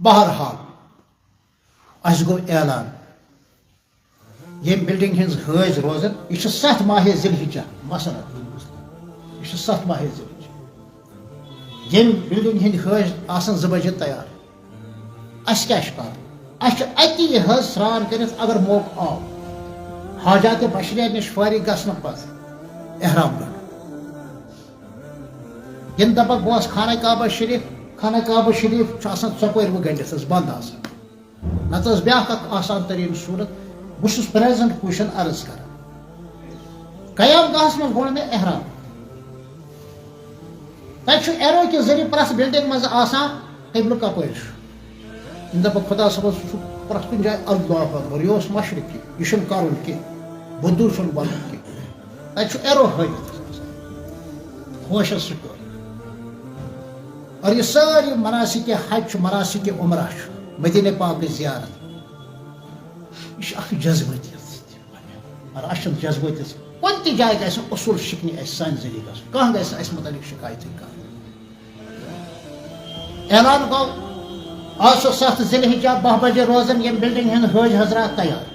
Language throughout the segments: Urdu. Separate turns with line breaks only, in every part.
بہرحال اس گو اعلان یم بلڈنگ ہز حٲج روزان یہ 7 ماہ ذی الحجہ مثلا یہ 7 ماہ ذی الحجہ یم بلڈنگ ہند حٲج آسان 2 بجے تیار اس کیا کران اس اتی حظ سران کرت اگر موقع آو حاجات بشریہ نش فارغ گھن پتہ احرام رٹ یم دپک بہس خانہ کعبہ شریف ژۄپٲرۍ وٕ گٔنڈِتھ بند آسان نتہٕ ٲس بیٛاکھ اکھ آسان تریٖن صوٗرت بہٕ چھُس پریزنٹ کوشن عرض کران قیام گاہس منٛز گوٚو مےٚ احرام تتہِ چھُ ایرو کہِ ذٔریعہٕ پرٛٮ۪تھ بلڈنگ منٛز آسان قبلہٕ کپٲرۍ چھُ یم دپک خۄدا صٲبس چھُ پرٛٮ۪تھ کُنہِ جایہِ اللہ اکبر یہِ اوس مشرقی یہِ چھُنہٕ کرُن کینٛہہ بُدھوٗ چھُنہٕ بنُن کینٛہہ تتہِ چھُ ایرو ہٲوِتھ ہوشس سۭتۍ اور یہ ساری مناسک حج مناسک عمرہ مدینہ پاک زیارت یہ اخ جذبٲتیت اور اچھن جذبٲتیت کُنہِ تہِ جایہِ گژھِ اصوٗل شِکنہِ اَسہِ سانہِ ذٔریعہٕ گژھُن کانٛہہ گژھِ اَسہِ متعلق شکایتٕے کانٛہہ اعلان گوٚو آز چھُ 7 ذی الحجہ 12 بجے روزان یم بلڈنگ ہٕنٛدۍ حٲج حضرات تیار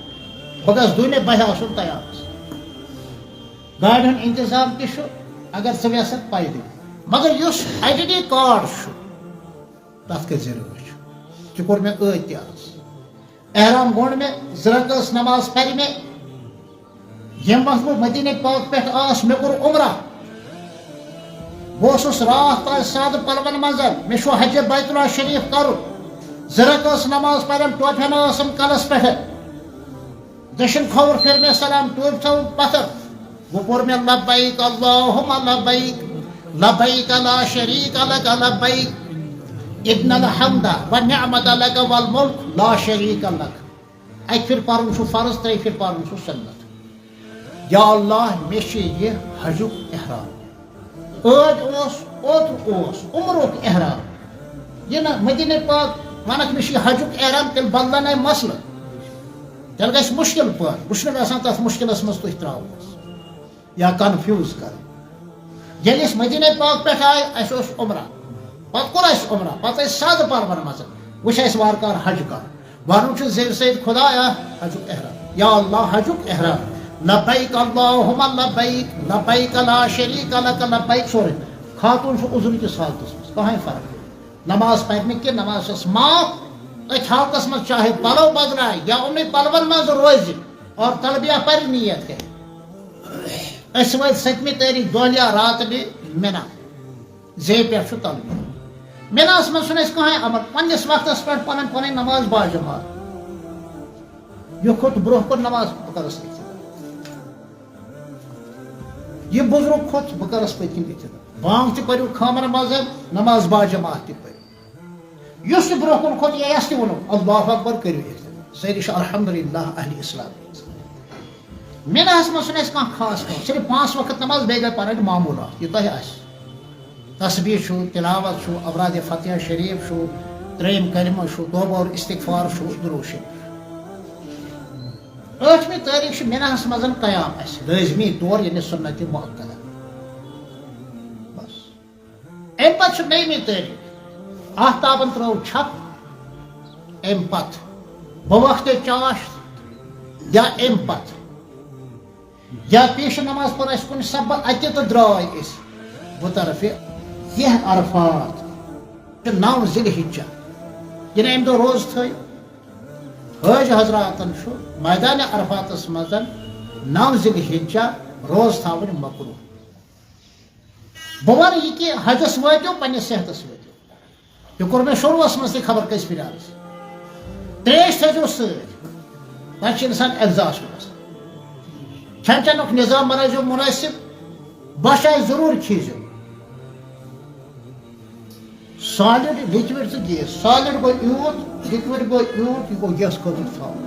بہٕ گژھٕ 2 بہہ آسُن تیار گاڑِ ہُنٛد انتظام تہِ چھُ اگر ژٕ یژھکھ پیدل مگر یُس آئیڈینٹی کارڈ تک کر رٲچھ تہِ کوٚر مےٚ ٲدۍ تہِ عرض احرام گوٚنڈ مےٚ 2 رکعت نماز پرِ مےٚ ییٚمہِ وقتہٕ بہٕ مدینہ پاک پٮ۪ٹھ آس مےٚ کوٚر عمرہ بہٕ اوسُس راتھ تانۍ سادٕ پلون منٛز مےٚ چھُ حجہِ بیت اللہ شریف کرُن 2 رکعت نماز پرم ٹوپہِ ہنا ٲسٕم کلس پٮ۪ٹھ دٔچھِنۍ کھووُر پھِر مےٚ سلام ٹوپہِ تھٲوٕم پتھر وۄنۍ پوٚر مےٚ لبیک اللہُمہ لبیک لبیک لا شریک لک لبیک ان الحمد والنعمت لک والملک لا شریک لک اکہِ پھِرِ پرُن چھُ فرض 3 پھِرِ پرُن چھُ سنت یا اللہ مےٚ چھُ یہِ حجُک احرام ٲدۍ اوس اوترٕ اوس عمرُک احرام یہِ نہ مدینہ پاک ونکھ مےٚ چھُ یہِ حجُک احرام تیٚلہِ بدلنے مسلہٕ تیٚلہِ گژھِ مُشکل پٲٹھۍ بہٕ چھُس نہٕ یژھان تتھ مُشکلس منٛز تُہۍ ترٛاوُن یا کنفیوٗز کرٕنۍ ییٚلہِ أسۍ مدینہ پاک پٮ۪ٹھ آے اَسہِ اوس عمرہ پتہٕ کوٚر اَسہِ عمرہ پتہٕ ٲسۍ سادٕ پلون منٛز وٕچھ اَسہِ وارٕ کارٕ حج کرُن ونُن چھُ زیٖر سید خۄدایا حجُک احرام یا اللہ حجُک احرام لبیک اللہُمہ لبیک لبیک لا شریک لک لبیک سورُے خاتوٗن چھُ عُذرٕ کِس حالتس منٛز کٕہۭنۍ فرق نماز پرِ نہٕ کینٛہہ نماز چھس معاف أتھۍ حالتس منٛز چاہے پلو بدلایہِ یا یِمنٕے پلون منٛز روزِ اور تلبیہ پرِ نیت کرِ أسۍ وٲتۍ 7 تٲریٖخ دۄہلیا راتہٕ مینا زے پٮ۪ٹھ چھُ تلبیہ مِناہس منٛز چھُنہٕ اَسہِ کٕہۭنۍ عمل پننس وقتس پٮ۪ٹھ پنٕنۍ نماز باجماعت یہِ کھوٚت برونٛہہ کُن نماز بہٕ کرس ابتدا یہِ بُزرگ کھوٚت بہٕ کرس پٔتۍ کِنۍ ابتدا بانگ تہِ پٔرِو خٲمن منٛز نماز باجماعت تہِ پٔرِو یُس تہِ برونٛہہ کُن کھوٚت یا یس تہِ ووٚنُکھ اللہ اکبر کٔرِو ابتدا سٲری چھِ الحمدللہ اہلِ اسلام مِناہس منٛز چھُنہٕ اَسہِ کانٛہہ خاص کٲم صرف 5 وقت نماز بیٚیہِ گٔے پنٕنۍ معموٗلات یہِ تۄہہِ آسہِ تسبیح چھُ تلاوت چھُ اورادِ فتح شریف چھُ 3 کلمہٕ چھُ توبہ اور استغفار چھُ درود شریف 8 تٲریٖخ چھُ مِناہس منٛز قیام اَسہِ لٲزمی طور یعنی سُنتِ مؤکدہ بس امہِ پتہٕ چھُ 9 تٲریٖخ آفتابن ترٲو چھپ امہِ پتہٕ بوقتِ چاش یا امہِ پتہٕ یا پیشہِ نماز پٔر اَسہِ کُنہِ سبب اَتہِ تہٕ درٛاے أسۍ بطرفہِ یہ عرفات 9 ذی الحجہ یعنی امہِ دۄہ روزٕ تھٲیِو حٲج حضراتن چھُ میدانِ عرفاتس منٛز 9 ذی الحجہ روز تھاوٕنۍ مکروٗہ بہٕ وَنہٕ یہِ کہِ حجس وٲتِو پننِس صحتس وٲتِو یہِ کوٚر مےٚ شروٗعس منٛز تہِ خبر کٔژِ پھِرِ عرض تریش تھٲیزیو سۭتۍ پتہٕ چھُ اِنسان ایگزاسٹ گژھان کھٮ۪ن چٮ۪نُک نظام بنٲیزیو مُنٲسِب بۄچھِ آسہِ ضروٗر کھیٚیزیو سالِڈ لِکوِڈ تہٕ گیس سالِڈ گوٚو یوٗت لِکوِڈ گوٚو یوٗت یہِ گوٚو گیس خٲطرٕ تھاوُن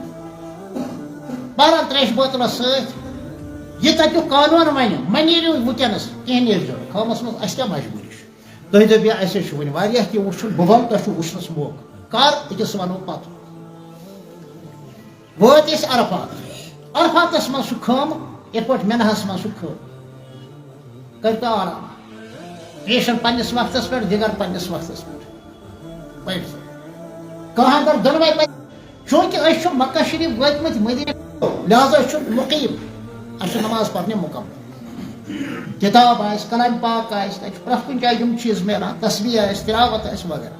بہرحال تریشہِ بٲتلس سۭتۍ یہِ تتیُک قانوٗن وَنہِ مہ نیٖرِو وٕنکیٚنس کِہینۍ نیٖرزیو نہٕ خٲمس منٛز اَسہِ کیٛاہ مجبوٗری چھِ تُہۍ دٔپِو اَسے چھُ وٕنہِ واریاہ کینٛہہ وٕچھُن بہٕ وَنہٕ تۄہہِ چھُ وٕچھنس موقعہٕ کر أکِس وَنو پتہٕ وٲتۍ أسۍ عرفات عرفاتس منٛز چھُ خٲمہٕ یِتھ پٲٹھۍ مِناہس منٛز چھُ خٲمہٕ کٔرۍتو آرام پیشن پننس وقتس پٮ۪ٹھ دِگر پننس وقتس پٮ۪ٹھ پٔرِو کہاں اگر دونوے پہ چونکہ اس مکہ شریف واتمت مدینہ لہذا مقیم اس نماز پڑھنے مکمل کتاب آس کلام پاک آس پرٛٮ۪تھ کُنہِ جایہِ یِم چیٖز میلان تسبیح آسہِ تلاوت آسہِ وغیرہ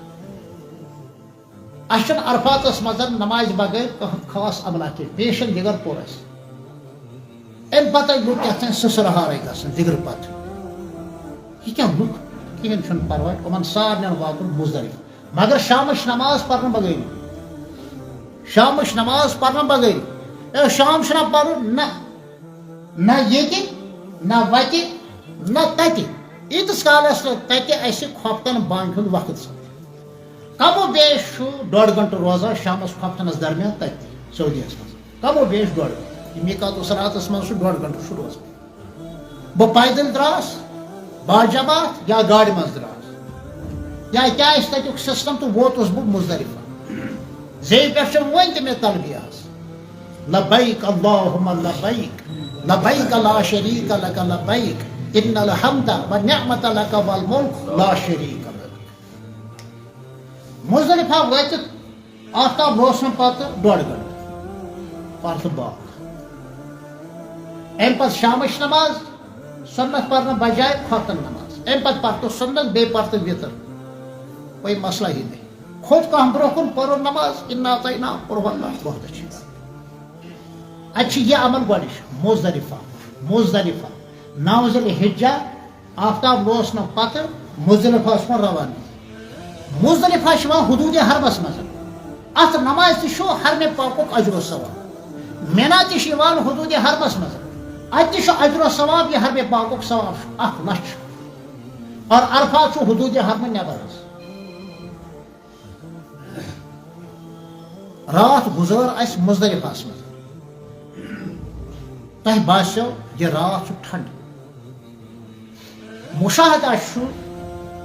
اس عرفاتس مز نماز بغیر خاص عملہ کی پیشن دگر پور ام پتہ لوگ کیا سسرہار گھن دگر پتہ یہ کیا لوگ کہین چھن پرواہ ان سارن واتن مزدلفہ مگر شامچ نماز پڑھنے بغیر شامچ نماز پڑھنے بغیر شام چھنا پڑھن نہ یہ نہ وتہ نہ تتہ ایتس کالس تتہ اس کھوپتن بانگ ہند وقت کم و بیش ڈوڑ گھنٹہ روزان شامس کھوپتنس درمیان تتہ سعودیس مز کم و بیش ڈوڑ گھنٹہ میقات راتس مز ڈوڑ گھنٹہ روزان بہ پیدل دراس با جماعت یا گاڑی مز دراس یا کیا تک سسٹم تو ووتس بہ مزدلفہ زی پہ ون تہ مے تلبیہ لبیک اللہم لبیک لبیک لا شریک لک لبیک ان الحمد والنعمت لک والملک لا شریک لک مزدلفہ واتت آفتاب روشن پتہ ڈوڑ گھنٹہ پتہ باغ ام پتہ شامچ نماز سنت پڑھنے بجائے کھوتن نماز ام پتہ پرتو سنت بے پرتو وطر کوئی مسئلہ ہی نہیں خود کم برو کن پرو نماز انا اعطینا پرو اللہ بہت اچھی بات اچھی یہ عمل گوڑش مزدلفہ 9 ذی الحجہ آفتاب روشن پتہ مزدلفہ روانہ مزدلفہ حدود حرمس مز ات نماز تہ حرم پاک اجر و ثواب مینا تہ حدود حرمس مز ات اجر و ثواب یہ حرم پاک ثواب 1 لچھ اور عرفات حدود حرم نبر رات گزر اس مزدلفہ مز تہ باسو یہ رات ٹھنڈ مشاہدہ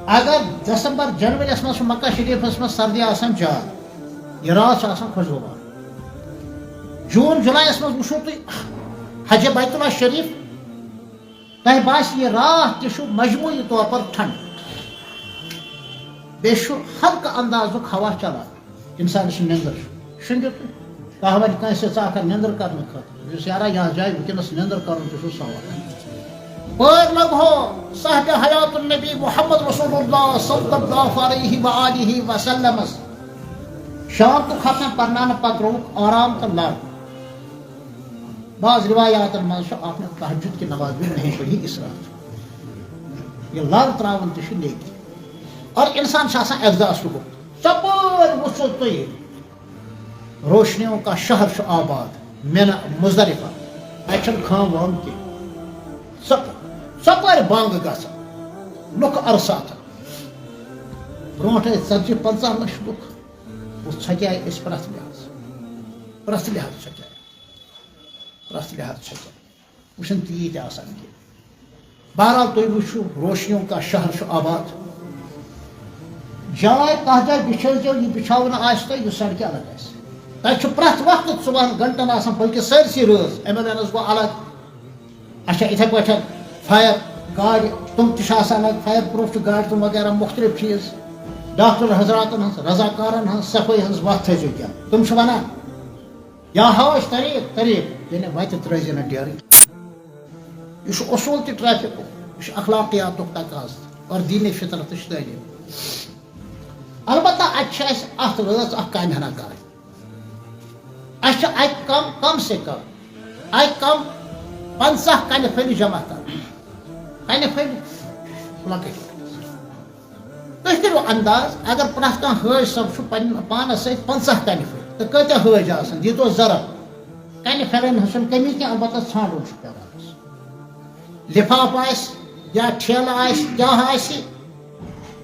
اگر دسمبر جنوری مز مکہ شریفس مز سردی آسان زیادہ یہ رات خوشگوار جون جولائی مز وچھو تھی حج بیت اللہ شریف تہ باس یہ رات تہ مجموعی طور پر ٹھنڈ بیٚیہِ ہلکہ اندازُک ہوا چلان انسانس نندر شنگت کانٛہہ وَنہِ کٲنٛسہِ ژٕ اکھ نندر کرنہٕ خٲطرٕ یُس یارا یتھ جایہِ وٕنکیٚنس نندر کرُن تہِ چھُ سوال پٲر لگ ہو صاحب حیات النبی محمد رسول اللہ صلی اللہ علیہ وآلہ وسلم شام تو ختم پرنانے پتہٕ روٗدُکھ آرام تہٕ لڑ بعض روایاتن منٛز چھُ آپ نے تہجد کی نماز بھی نہیں پڑھی اس رات یہ لڑ تراون تہِ چھُ نیکی اور انسان چھُ آسان ایگزاسٹ گوٚمُت ژۄپٲرۍ وٕچھو تُہۍ روشنیوں کا شہر چھُ آباد مینا مزدلفہ اتہِ چھنہٕ خام وام کینٛہہ ژۄپٲرۍ بانٛگ گژھان لُکھ عرصاتن برونٛٹھ ٲسۍ 40-50 لچھ لُکھ ژھۄکیٛاے أسۍ پرٛٮ۪تھ لحاظ ژھۄکیٛاے وۄنۍ چھِنہٕ تیٖتۍ آسان کینٛہہ بہرحال تُہۍ وٕچھِو روشنیوں کا شہر چھُ آباد جاے تتھ جایہِ بِچھٲیزیو یہِ بِچھاوُن آسہِ تۄہہِ یہِ سڑکہِ الگ آسہِ تتہِ چھُ پرٛٮ۪تھ وقتہٕ صُبحن گنٹن آسان بٔلکہِ سٲرسٕے رٲژ ایمبولینس گوٚو الگ اچھا یِتھے پٲٹھۍ فایر گاڑِ تِم تہِ چھِ آسان الگ فایر پروٗف چھِ گاڑِ تِم وغیرہ مختلف چیٖز ڈاکٹر حضراتن ہٕنٛز رضاکارن ہٕنٛز صفٲیی ہٕنٛز وتھ تھٲیزیو کینٛہہ تِم چھِ ونان یا ہاوش طریٖق یعنی وتہِ ترٲیزِ نہٕ ڈیرٕے یہ چھُ اصوٗل تہِ ٹریفکُک یہِ چھُ اخلاقیاتُک تقاضہٕ اور دیٖنِ فطرتٕچ تعلیٖم البتہ اتہِ چھِ اَسہِ اتھ رٲژ اکھ کامہِ ہنا کرٕنۍ اَسہِ چھِ اتہِ کم سے کم اتہِ کم 50 کنہِ پھٔلۍ جمع کرٕنۍ کنہِ پھٔلۍ لۄکٕٹۍ تُہۍ کٔرِو انداز اگر پرٛٮ۪تھ کانٛہہ حٲج صٲب چھُ پننہِ پانس سۭتۍ 50 کنہِ پھٔلۍ تہٕ کۭتیاہ حٲج آسان دیٖتو ضرب کنہِ پھلٮ۪ن ہٕنٛز چھنہٕ کمی کینٛہہ البتہ ژھانڈُن چھُ پیٚوان لفاف آسہِ یا ٹھیلہٕ آسہِ کیٛاہ آسہِ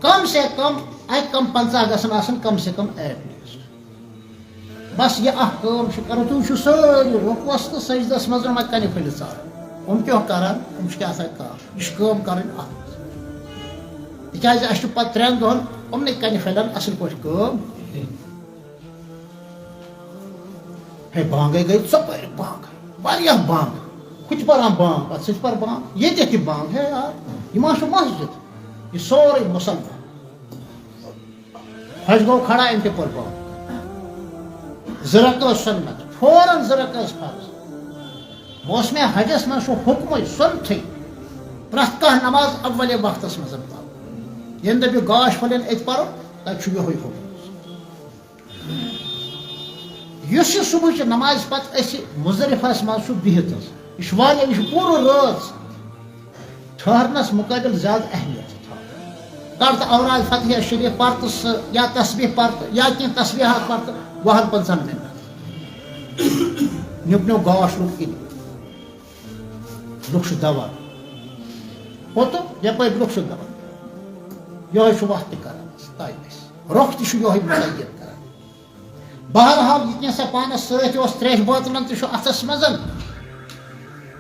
کم سے کم اتہِ کم 50 گژھن آسان کم سے کم ایٹ لیسٹ بس یہ اکھ کٲم چھِ کران تُہۍ وٕچھِو سٲری رُکوس تہٕ سجدس منٛز یِم اتہِ کنہِ پھٔلِس ژاران یِم کیٛاہ کران یِم چھِ کیٛاہ سا کار یہِ چھِ کٲم کرٕنۍ اتھ منٛز تِکیٛازِ اَسہِ چھُ پتہٕ 3 دۄہن یِمنٕے کنہِ پھلٮ۪ن اصل پٲٹھۍ کٲم ہے بانگے گٔے ژۄپٲرۍ بانگ واریاہ بانگ ہُہ تہِ پران بانگ پتہٕ سُہ تہِ پر بانگ ییٚتہِ تہِ بانگ ہے یار یہِ ما چھُ مسجد یہِ سورُے مُسلمان حج گوٚو کھڑا أمۍ تہِ پٔر بانگ زرق سنت فوراً زرق فرض موسم حجس من حکم سنتھے پرت کھانا نماز اول وقت مز پہ یم دپیو گاش پھلین ات پرو تب یہ حکم اس صبح نماز پتہ مزدلفس مز بہت یہ پور رات ٹھہرنس مقابل زیادہ اہمیت کر تو اوراد فتح شریف پرت یا تسبیح پرت یا کن تسبیحات پرت 50 منٹ نب گاش لوگ کن لوگ دوا پوت یپ لوگ دوا یہ وقت کر رخ تہ متعین کر بہرحال یہ سا پانس ست تریش بوتلن تہ اتس مز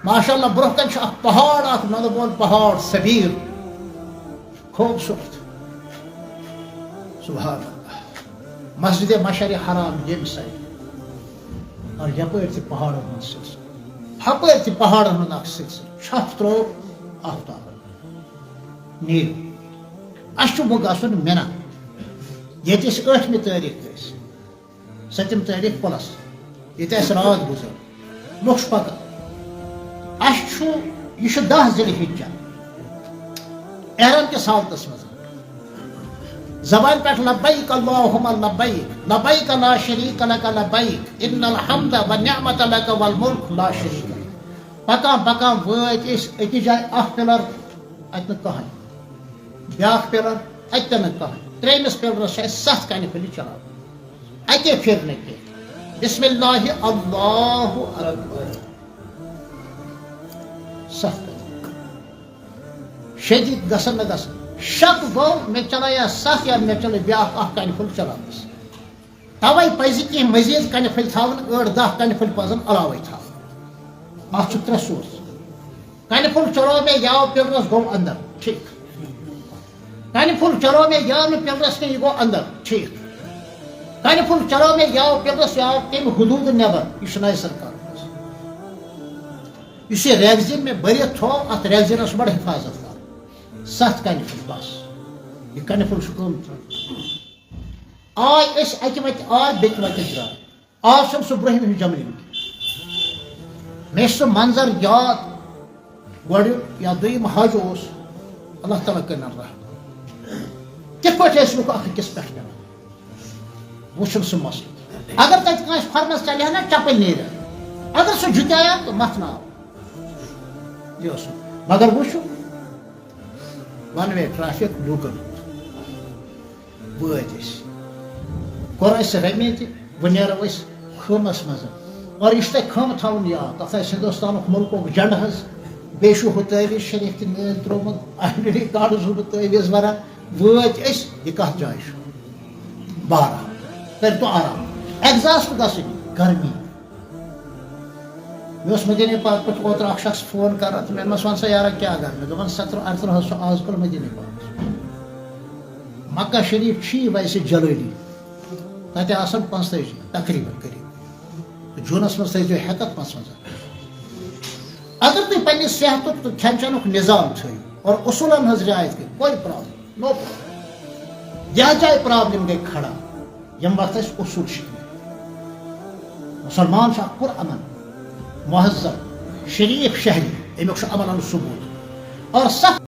ماشاء اللہ برہ کن پہاڑ اخ نند بول پہاڑ سبیر خوبصورت سبحان اللہ مسجد مشر حرام یم سائڈ اور یپر تہ پہاڑن ہند سلسلہ ہپر تہ پہاڑن ہند اخ سلسلہ چھپ ترو آفتاب نیو اس گھن منا یہ 8 تاریخ 7 تاریخ پلس یہ رات گزر لوگ پکان اس یہ 10 ذی الحجہ احرام کس حالتس مز زبان پہ لبیک اللہم لبیک لبیک لا شریک لک لبیک ان الحمد والنعمت لک والملک لا شریک لک پکان پکان وات اکی جائے اخ پلر ات کہین بیاکھ پلر ات کہین تریمس پلرس 7 کنہ پھل چلان اکی پھر کی بسم اللہ اللہ اکبر 7 شدید گسن نہ گسن شک گو میں چلایا 7 یا میں چلے بیاکھ اخ کنہ پھل چلان توے پزِ کی مزید کنہ پھل تھاون 8-10 کنہ پھل پزن علاوے تھاون اتھ 3 سورس کنہ پھل چلو میں یاو پلرس گو اندر ٹھیک کنہ پھل چلو میں یاو پلرس یہ گو اندر ٹھیک کنہ پھل چلو میں یاو پلرس یاو تم حدود نبر یہ نئے سرکار اس ریگزین میں برت تھو ات ریگزینس بڑ حفاظت کر 7 کنہ پھل بس یہ کنہ پھل کم آئی اس اکہ وت آئی بیٚکہِ وتہِ درٛاے آز چھُم سُہ برٛونٛہِم جملہِ مےٚ چھُ سُہ منظر یاد گۄڈٕ یا دوٚیِم حج اوس اللہ تعالیٰ کٔرِنن رحم کِتھ پٲٹھۍ ٲسۍ لُکھ اکھ أکِس پٮ۪ٹھ پٮ۪وان وٕچھُن سُہ مسلہٕ اگر تتہِ کٲنٛسہِ فرمس چلہِ ہا نا چپل نیرِ اگر سُہ جُتیایا تہٕ متھناو یہ اوس مگر وٕچھو ون وے ٹریفک لوٗکن وٲتۍ أسۍ کوٚر اَسہِ رمے تہِ وۄنۍ نیرو أسۍ خٲمس منٛز اور یہِ چھُ تۄہہِ خٲمہٕ تھاوُن یاد تتھ آسہِ ہندوستانُک مُلکُک جنڈٕ حظ بیٚیہِ چھُ ہُہ تعویٖز شریف تہِ نٲلۍ ترٛوومُت آلریڈی کاڈٕ چھُس بہٕ تعویٖز وران وٲتۍ أسۍ یہِ کتھ جایہِ چھُ بہرحال کٔرۍتو آرام ایگزاسٹ گژھٕنۍ گرمی مےٚ اوس مدیٖنہ پاک پٮ۪ٹھ اوترٕ اکھ شخص فون کران تہٕ مےٚ دوٚپمس ون سا یارا کیٛاہ گر مےٚ دوٚپن 17-18 حظ چھُ آز کل مدیٖنہ پاکس مکہ شریف چھی ویسے جلٲلی تتہِ آسان 45 تقریباً قریب جوٗنس منٛز تھٲیزیو ہٮ۪کتھ 55 اگر تُہۍ پننِس صحتُک تہٕ کھٮ۪ن چٮ۪نُک نظام تھٲیِو اور اصوٗلن ہٕنٛز رعایت کٔرِو کوئی پرابلم نو پرابلم یتھ جایہِ پرابلم گٔے کھڑا ییٚمہِ وقتہٕ اَسہِ اصوٗل شِکنہٕ مسلمان چھُ اکھ پُر امن مہذب شریف شہری امیُک چھُ عملن ثبوٗت اور سخ